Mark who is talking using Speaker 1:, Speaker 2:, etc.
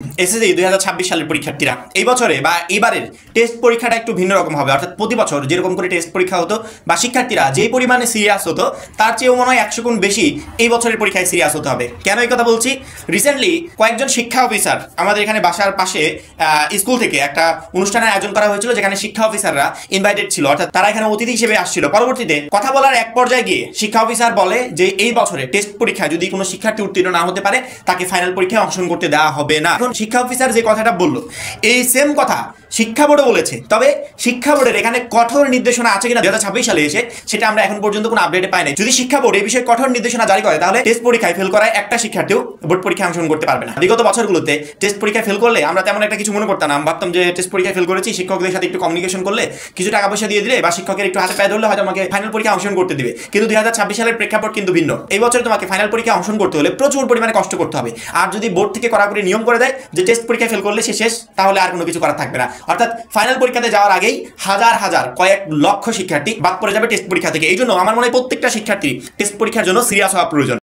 Speaker 1: SSC 2026 সালের পরীক্ষার্থীরা এই বছরে বা এবারের টেস্ট পরীক্ষাটা একটু ভিন্ন রকম হবে। অর্থাৎ প্রতি বছর যেরকম করে টেস্ট পরীক্ষা হতো বা শিক্ষার্থীরা যেই পরিমাণে সিরিয়াস হতো তার চেয়েও মনে হয় 100 গুণ বেশি এই বছরের পরীক্ষায় সিরিয়াস হতে হবে। কেন এই কথা বলছি? রিসেন্টলি কয়েকজন শিক্ষা অফিসার আমাদের এখানে বাসার পাশে স্কুল থেকে একটা অনুষ্ঠানের আয়োজন করা হয়েছিল, যেখানে শিক্ষা অফিসাররা ইনভাইটেড ছিল, অর্থাৎ তারা এখানে অতিথি হিসেবে আসছিল। পরবর্তীতে কথা বলার এক পর্যায়ে গিয়ে শিক্ষা অফিসার বলে যে এই বছরে টেস্ট পরীক্ষায় যদি কোনো শিক্ষার্থী উত্তীর্ণ না হতে পারে তাকে ফাইনাল পরীক্ষায় অংশগ্রহণ করতে দেওয়া হবে না। এখন শিক্ষা অফিসার যে কথাটা বললো এই সেম কথা শিক্ষা বোর্ডও বলেছে, তবে শিক্ষা বোর্ডের এখানে কঠোর নির্দেশনা আছে কিনা 2026 সালে এসে সেটা আমরা এখন পর্যন্ত কোনো আপডেটে পাই নাই। যদি শিক্ষা বোর্ড এই বিষয়ে কঠোর নির্দেশনা জারি করে তাহলে টেস্ট পরীক্ষায় ফেল করায় একটা শিক্ষার্থীও বোর্ড পরীক্ষায় অংশগ্রহণ করতে পারবে না। বিগত বছরগুলোতে টেস্ট পরীক্ষায় ফেল করলে আমরা তেমন একটা কিছু মনে করতাম না, ভাবতাম যে টেস্ট পরীক্ষায় ফেল করেছি, শিক্ষকদের সাথে একটু কমিউনিকেশন করলে, কিছু টাকা পয়সা দিয়ে দিলে বা শিক্ষকের একটু হাতে পায়ে ধরলে হয়তো আমাকে ফাইনাল পরীক্ষায় অংশগ্রহণ করতে দিবে। কিন্তু 2026 সালের প্রেক্ষাপট কিন্তু ভিন্ন। এই বছর তোমাকে ফাইনাল পরীক্ষায় অংশগ্রহণ করতে হলে প্রচুর পরিমাণে কষ্ট করতে হবে। আর যদি বোর্ড থেকে কড়াকড়ি নিয়ম করে দেয় যে টেস্ট পরীক্ষায় ফেল করলে সে শেষ, তাহলে আর কোনো কিছু করার থাকবে না। অর্থাৎ ফাইনাল পরীক্ষাতে যাওয়ার আগেই হাজার হাজার কয়েক লক্ষ শিক্ষার্থী বাদ পড়ে যাবে টেস্ট পরীক্ষা থেকে। এই জন্য আমার মনে হয় প্রত্যেকটা শিক্ষার্থী টেস্ট পরীক্ষার জন্য সিরিয়াস হওয়া প্রয়োজন।